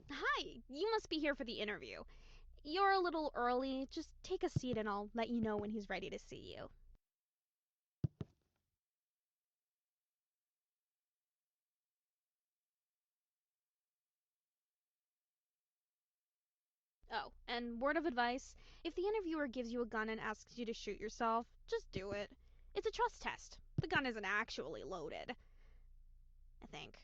Hi, you must be here for the interview. You're a little early. Just take a seat and I'll let you know when he's ready to see you. Oh, and word of advice, if the interviewer gives you a gun and asks you to shoot yourself, just do it. It's a trust test. The gun isn't actually loaded, I think.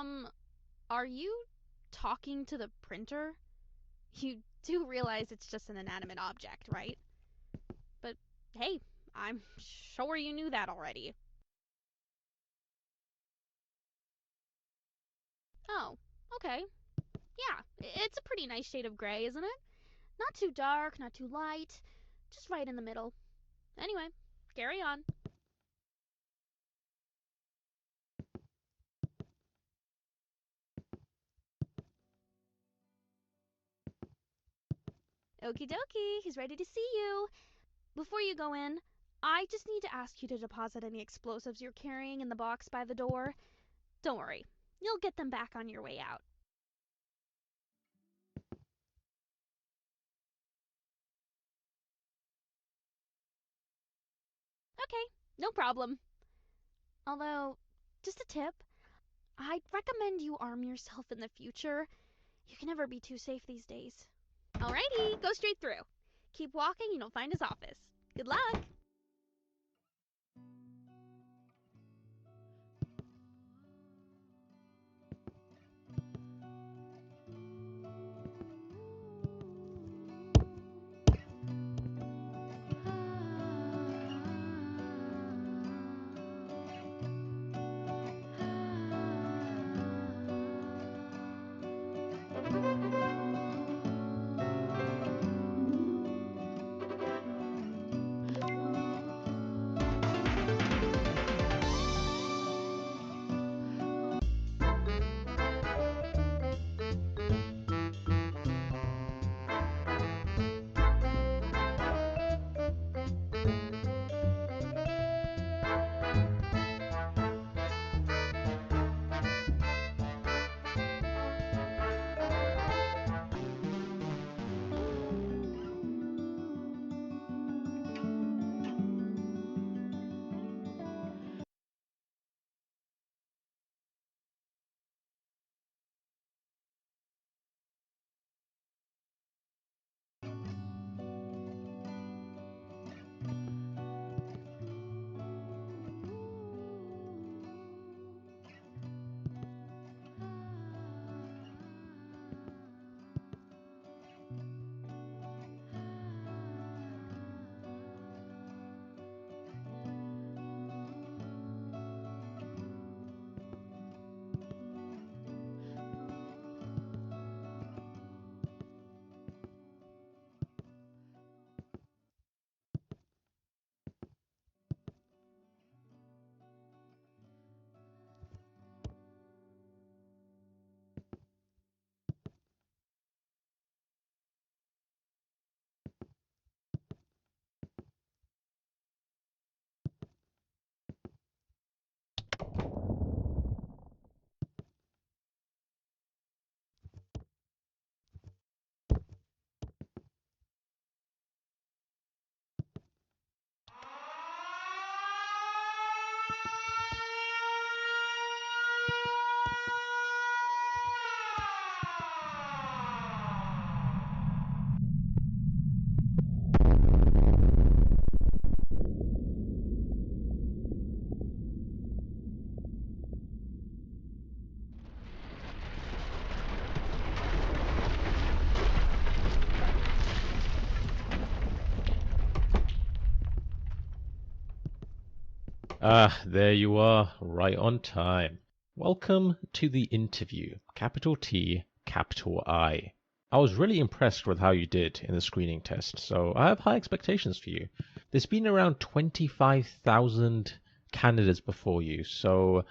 Um, are you talking to the printer? You do realize it's just an inanimate object, right? But hey, I'm sure you knew that already. Oh, okay. Yeah, it's a pretty nice shade of gray, isn't it? Not too dark, not too light, just right in the middle. Anyway, carry on. Okie dokie, he's ready to see you. Before you go in, I just need to ask you to deposit any explosives you're carrying in the box by the door. Don't worry, you'll get them back on your way out. Okay, no problem. Although, just a tip, I'd recommend you arm yourself in the future. You can never be too safe these days. Alrighty, go straight through. Keep walking and you'll find his office. Good luck! Ah, there you are, right on time. Welcome to the interview, capital T, capital I. I was really impressed with how you did in the screening test, so I have high expectations for you. There's been around 25,000 candidates before you, so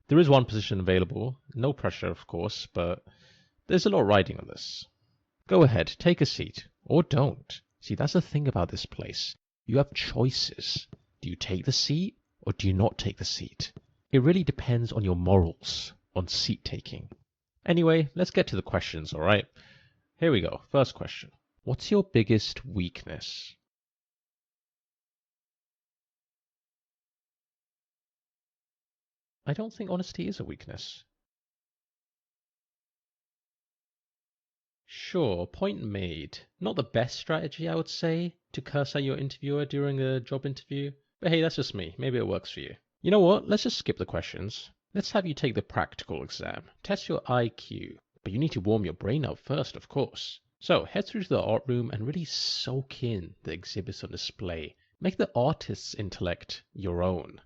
there is one position available. No pressure, of course, but there's a lot riding on this. Go ahead, take a seat. Or don't. See, that's the thing about this place. You have choices. Do you take the seat or do you not take the seat? It really depends on your morals, on seat taking. Anyway, let's get to the questions, alright? Here we go. First question. What's your biggest weakness? I don't think honesty is a weakness. Sure, point made. Not the best strategy, I would say, to curse at your interviewer during a job interview. But hey, that's just me. Maybe it works for you. You know what? Let's just skip the questions. Let's have you take the practical exam. Test your IQ. But you need to warm your brain up first, of course. So head through to the art room and really soak in the exhibits on display. Make the artist's intellect your own.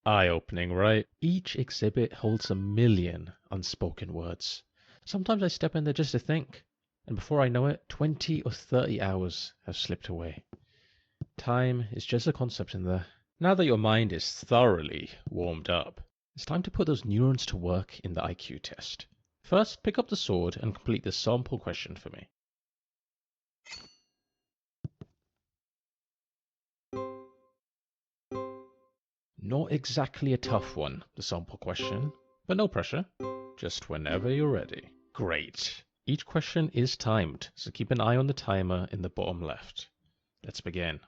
Eye-opening, right? Each exhibit holds a million unspoken words. Sometimes I step in there just to think, and before I know it, 20 or 30 hours have slipped away. Time is just a concept in there. Now that your mind is thoroughly warmed up, it's time to put those neurons to work in the IQ test. First, pick up the sword and complete the sample question for me. Not exactly a tough one, the sample question, but no pressure. Just whenever you're ready. Great. Each question is timed, so keep an eye on the timer in the bottom left. Let's begin.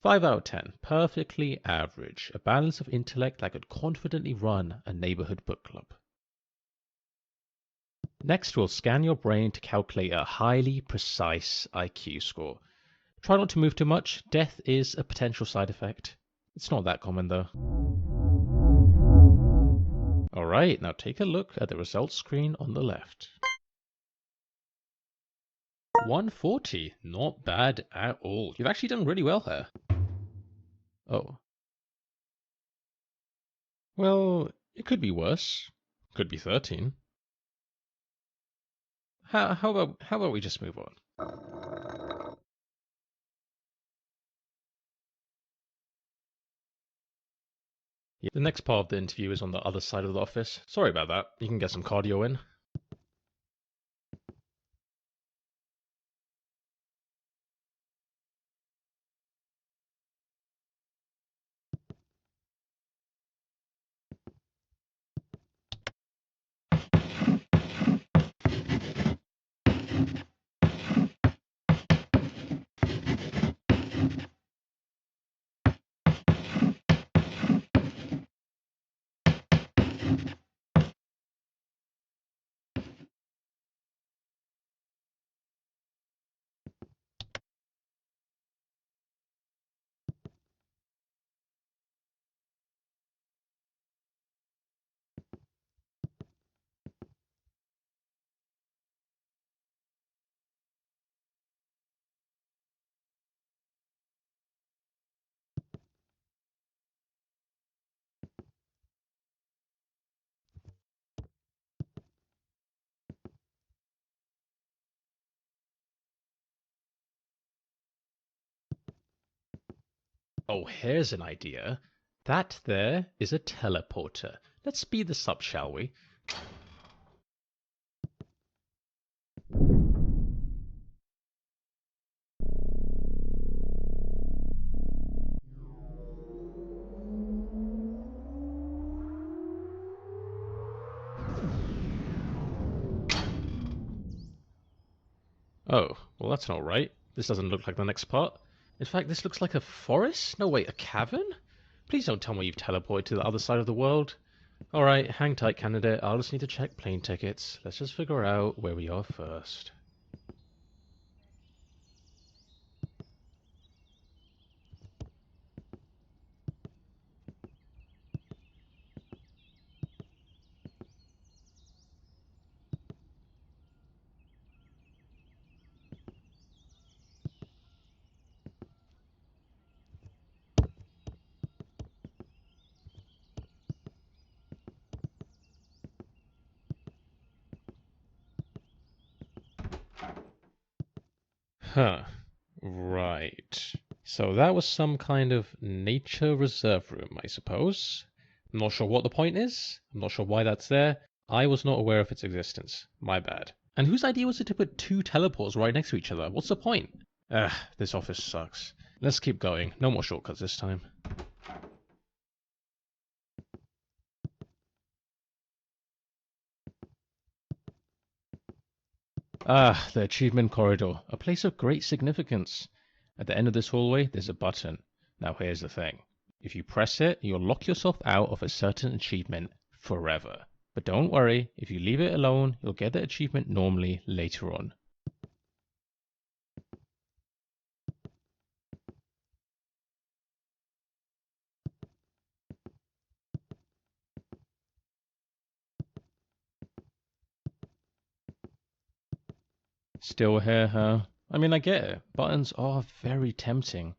5 out of 10. Perfectly average. A balance of intellect that could confidently run a neighborhood book club. Next, we'll scan your brain to calculate a highly precise IQ score. Try not to move too much. Death is a potential side effect. It's not that common though. Alright, now take a look at the results screen on the left. 140. Not bad at all. You've actually done really well here. Oh. Well, it could be worse. Could be 13. How about we just move on? Yeah, the next part of the interview is on the other side of the office. Sorry about that. You can get some cardio in. Oh, here's an idea. That there is a teleporter. Let's speed this up, shall we? Oh, well that's not right. This doesn't look like the next part. In fact, this looks like a forest? No, wait, a cavern? Please don't tell me you've teleported to the other side of the world. Alright, hang tight, candidate. I'll just need to check plane tickets. Let's just figure out where we are first. Huh. Right. So that was some kind of nature reserve room, I suppose. I'm not sure what the point is. I'm not sure why that's there. I was not aware of its existence. My bad. And whose idea was it to put two teleports right next to each other? What's the point? This office sucks. Let's keep going. No more shortcuts this time. Ah, the achievement corridor. A place of great significance. At the end of this hallway, there's a button. Now here's the thing. If you press it, you'll lock yourself out of a certain achievement forever. But don't worry, if you leave it alone, you'll get the achievement normally later on. Still here, huh? I mean, I get it. Buttons are very tempting.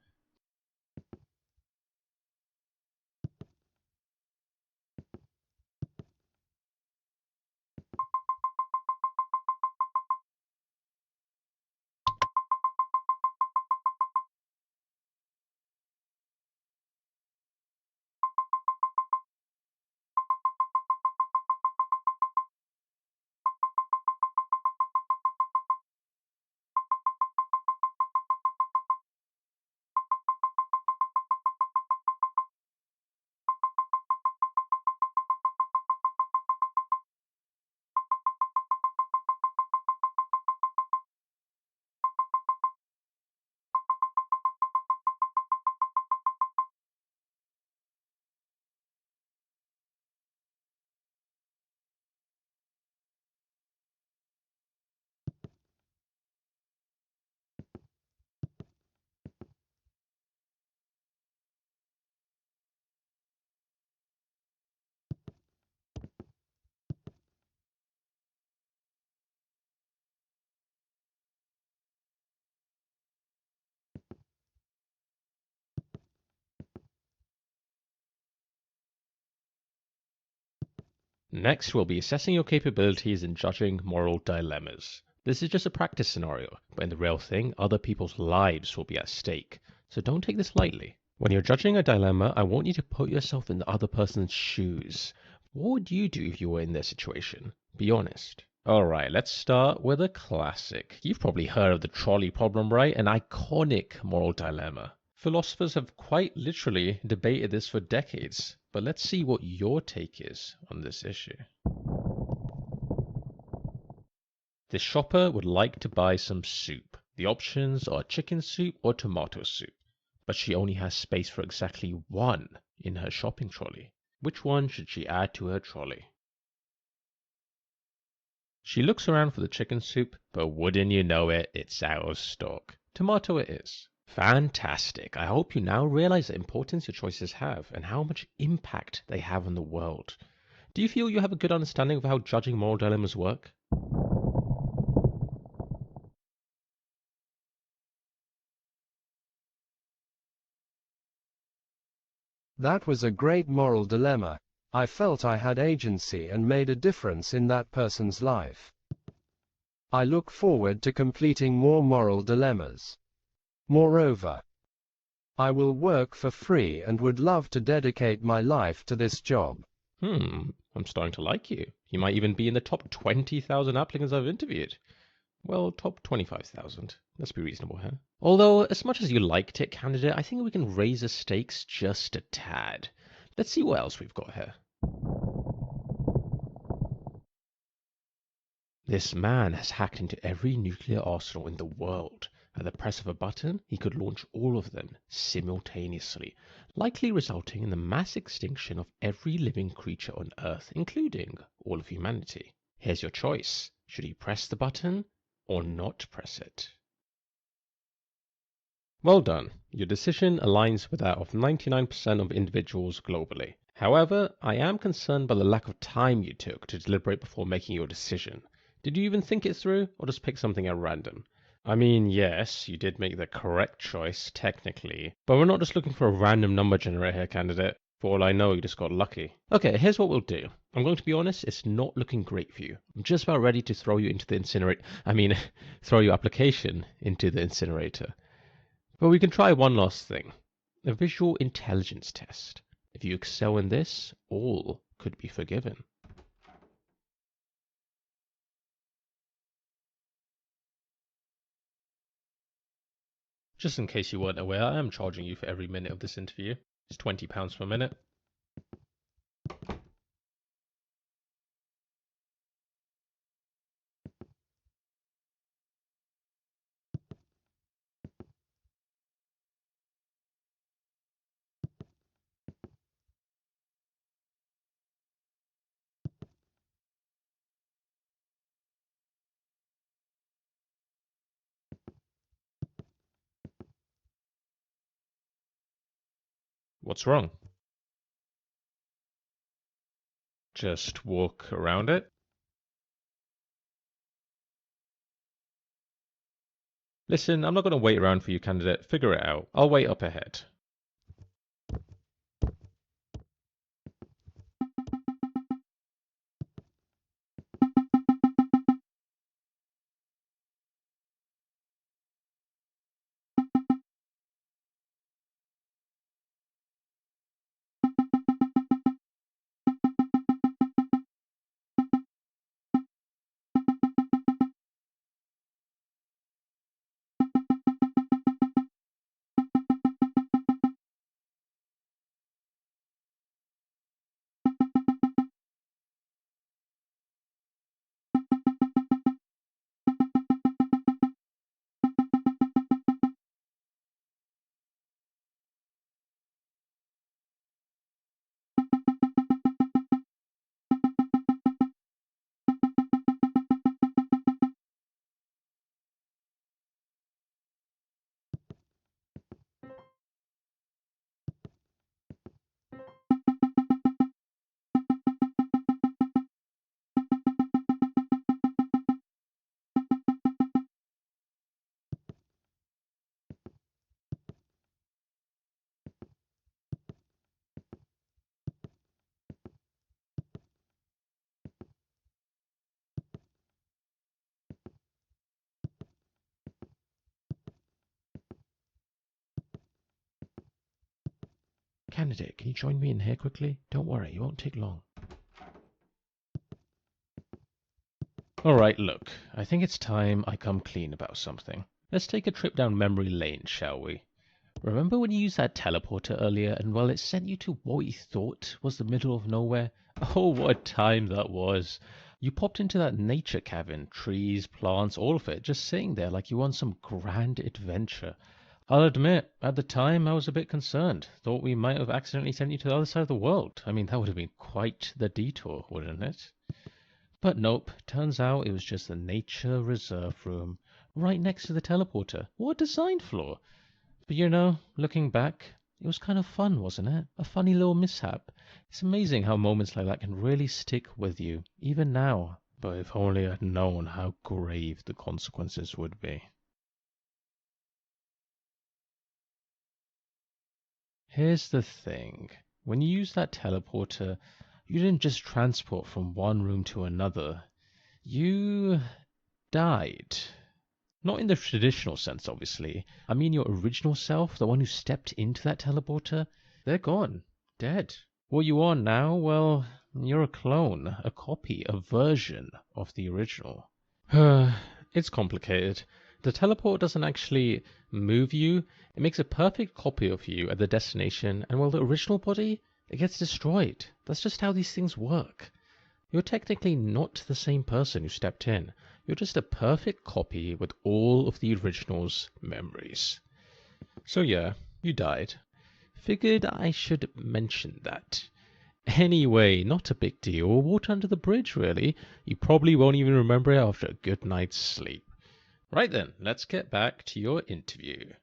Next, we'll be assessing your capabilities in judging moral dilemmas. This is just a practice scenario, but in the real thing, other people's lives will be at stake, so don't take this lightly. When you're judging a dilemma, I want you to put yourself in the other person's shoes. What would you do if you were in their situation? Be honest. Alright, let's start with a classic. You've probably heard of the trolley problem, right? An iconic moral dilemma. Philosophers have quite literally debated this for decades, but let's see what your take is on this issue. The shopper would like to buy some soup. The options are chicken soup or tomato soup, but she only has space for exactly one in her shopping trolley. Which one should she add to her trolley? She looks around for the chicken soup, but wouldn't you know it, it's out of stock. Tomato it is. Fantastic. I hope you now realize the importance your choices have and how much impact they have on the world. Do you feel you have a good understanding of how judging moral dilemmas work? That was a great moral dilemma. I felt I had agency and made a difference in that person's life. I look forward to completing more moral dilemmas. Moreover, I will work for free and would love to dedicate my life to this job. I'm starting to like you. You might even be in the top 20,000 applicants I've interviewed. Well, top 25,000. Let's be reasonable here. Although, as much as you liked it, candidate, I think we can raise the stakes just a tad. Let's see what else we've got here. This man has hacked into every nuclear arsenal in the world. At the press of a button, he could launch all of them simultaneously, likely resulting in the mass extinction of every living creature on Earth, including all of humanity. Here's your choice. Should he press the button or not press it? Well done. Your decision aligns with that of 99% of individuals globally. However, I am concerned by the lack of time you took to deliberate before making your decision. Did you even think it through, or just pick something at random? I mean, yes, you did make the correct choice, technically, but we're not just looking for a random number generator here, candidate. For all I know, you just got lucky. Okay, here's what we'll do. I'm going to be honest, it's not looking great for you. I'm just about ready to throw you into the incinerator. Throw your application into the incinerator. But we can try one last thing. A visual intelligence test. If you excel in this, all could be forgiven. Just in case you weren't aware, I am charging you for every minute of this interview. It's £20 per minute. What's wrong? Just walk around it? Listen, I'm not going to wait around for you, candidate. Figure it out. I'll wait up ahead. candidate, can you join me in here quickly? Don't worry, it won't take long. Alright, look, I think it's time I come clean about something. Let's take a trip down memory lane, shall we? Remember when you used that teleporter earlier and, well, it sent you to what you thought was the middle of nowhere? Oh, what a time that was. You popped into that nature cabin, trees, plants, all of it, just sitting there like you were on some grand adventure. I'll admit, at the time I was a bit concerned. Thought we might have accidentally sent you to the other side of the world. I mean, that would have been quite the detour, wouldn't it? But nope, turns out it was just the nature reserve room, right next to the teleporter. What a design flaw! But you know, looking back, it was kind of fun, wasn't it? A funny little mishap. It's amazing how moments like that can really stick with you, even now. But if only I'd known how grave the consequences would be. Here's the thing. When you used that teleporter, you didn't just transport from one room to another. You died. Not in the traditional sense, obviously. I mean your original self, the one who stepped into that teleporter, they're gone. Dead. What you are now, well, you're a clone, a copy, a version of the original. It's complicated. The teleport doesn't actually move you. It makes a perfect copy of you at the destination, and while the original body, it gets destroyed. That's just how these things work. You're technically not the same person who stepped in. You're just a perfect copy with all of the original's memories. So yeah, you died. Figured I should mention that. Anyway, not a big deal. Water under the bridge, really. You probably won't even remember it after a good night's sleep. Right then, let's get back to your interview.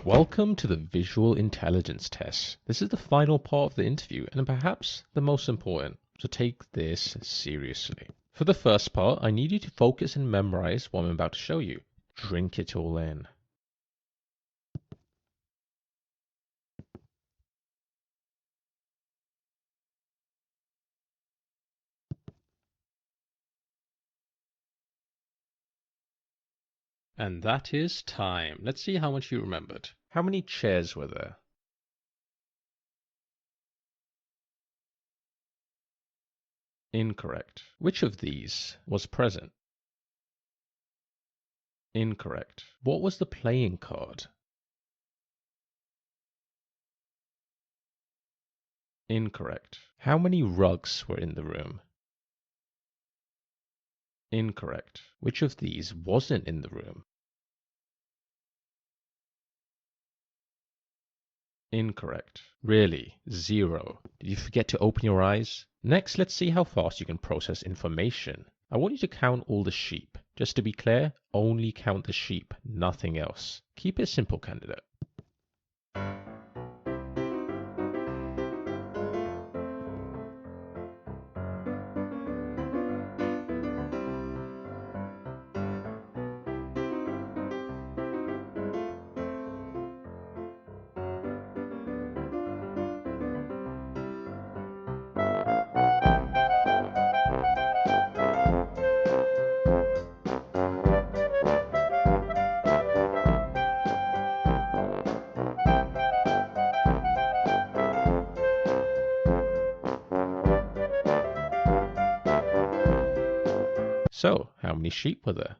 Welcome to the visual intelligence test. This is the final part of the interview and perhaps the most important, so take this seriously. For the first part, I need you to focus and memorize what I'm about to show you. Drink it all in. And that is time. Let's see how much you remembered. How many chairs were there? Incorrect. Which of these was present? Incorrect. What was the playing card? Incorrect. How many rugs were in the room? Incorrect. Which of these wasn't in the room? Incorrect. Really? 0. Did you forget to open your eyes? Next, let's see how fast you can process information. I want you to count all the sheep. Just to be clear, only count the sheep, nothing else. Keep it simple, candidate. So, how many sheep were there?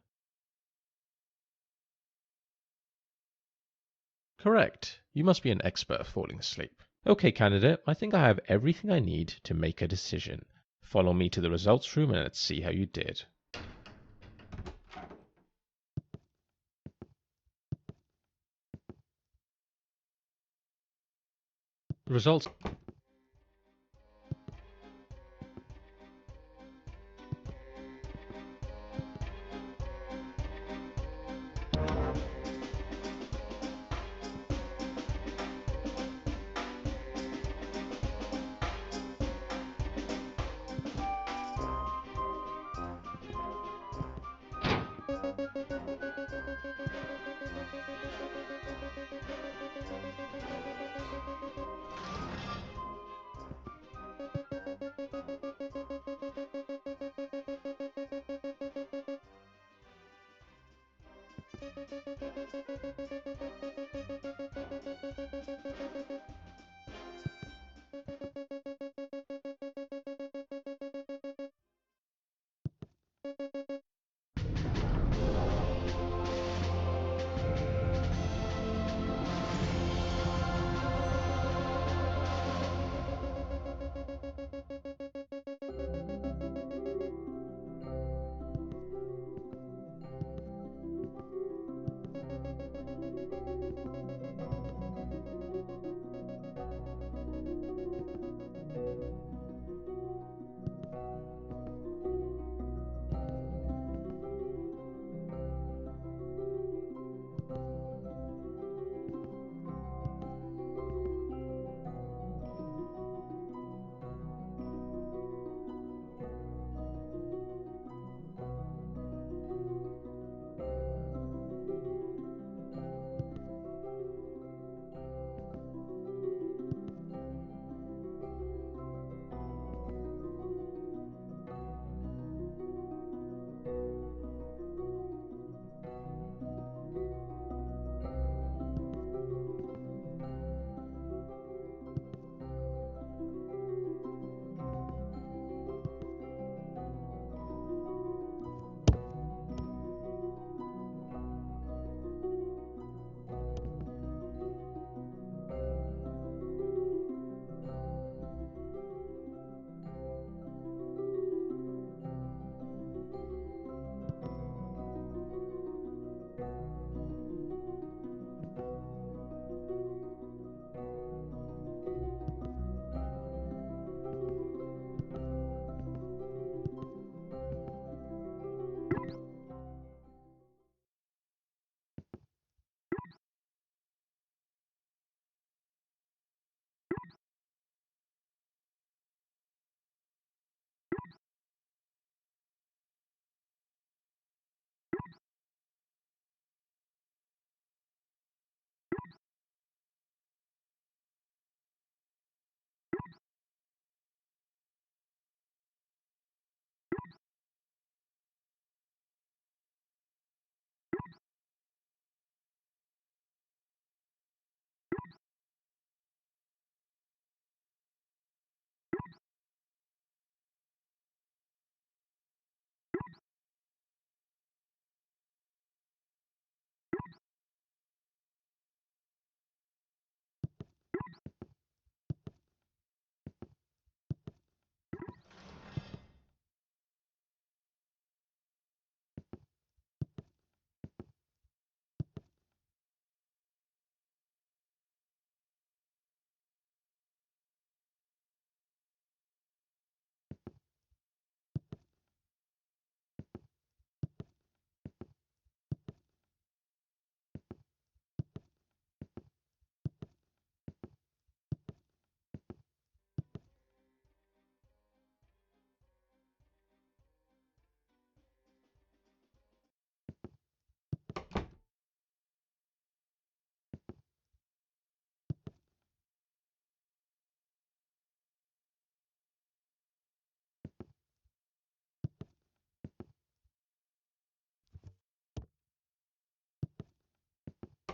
Correct. You must be an expert at falling asleep. Okay, candidate, I think I have everything I need to make a decision. Follow me to the results room and let's see how you did. Results.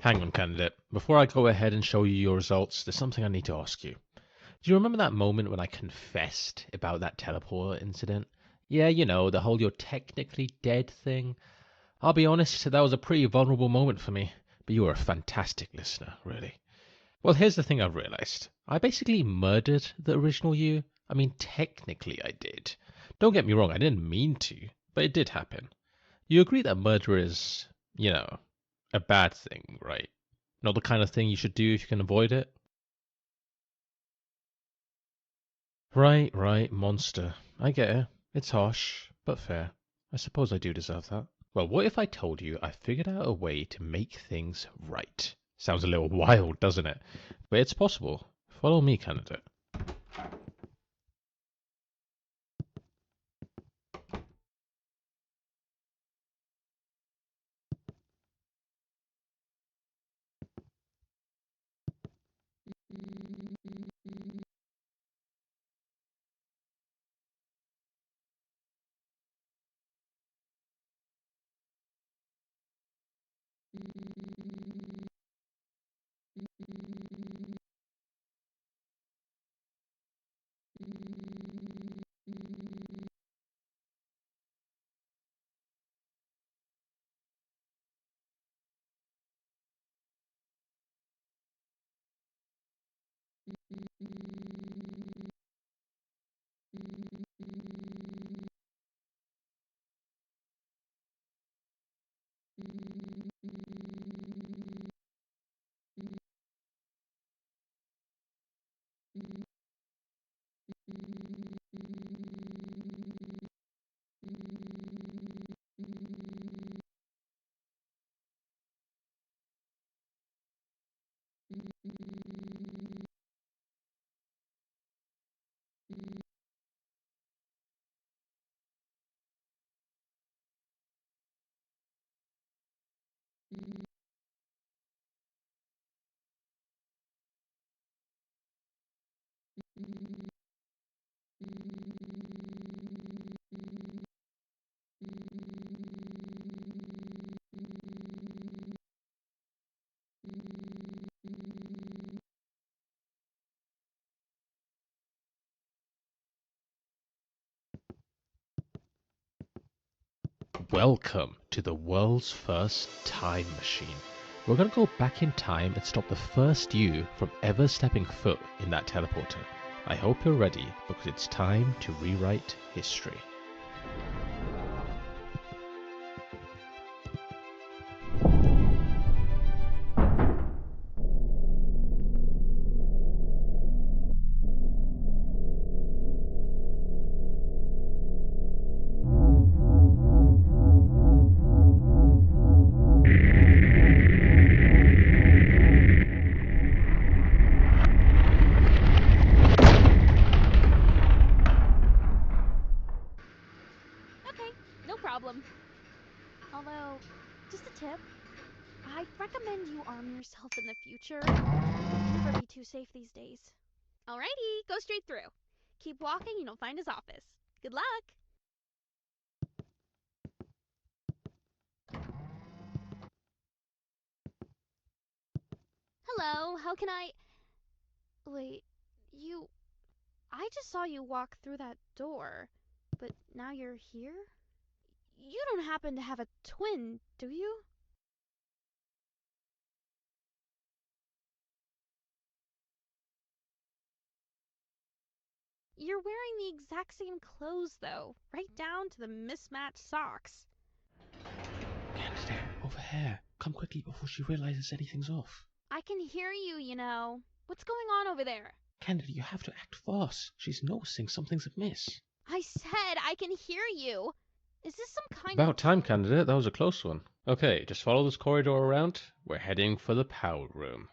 Hang on, candidate. Before I go ahead and show you your results, there's something I need to ask you. Do you remember that moment when I confessed about that teleporter incident? Yeah, you know, the whole "you're technically dead" thing. I'll be honest, that was a pretty vulnerable moment for me. But you were a fantastic listener, really. Well, here's the thing I've realized. I basically murdered the original you. I mean, technically I did. Don't get me wrong, I didn't mean to, but it did happen. You agree that murder is, you know, a bad thing, right? Not the kind of thing you should do if you can avoid it? Right, monster. I get it. It's harsh, but fair. I suppose I do deserve that. Well, what if I told you I figured out a way to make things right? Sounds a little wild, doesn't it? But it's possible. Follow me, candidate. Welcome to the world's first time machine. We're going to go back in time and stop the first you from ever stepping foot in that teleporter. I hope you're ready, because it's time to rewrite history. Okay, no problem. Although, just a tip. I'd recommend you arm yourself in the future. You can never be too safe these days. Alrighty, go straight through. Keep walking and you'll find his office. Good luck! Hello, how can I... Wait, you... I just saw you walk through that door, but now you're here? You don't happen to have a twin, do you? You're wearing the exact same clothes, though, right down to the mismatched socks. Candidate, over here. Come quickly before she realizes anything's off. I can hear you, you know. What's going on over there? Candidate, you have to act fast. She's noticing something's amiss. I said I can hear you. Is this some kind About time, candidate. That was a close one. Okay, just follow this corridor around. We're heading for the power room.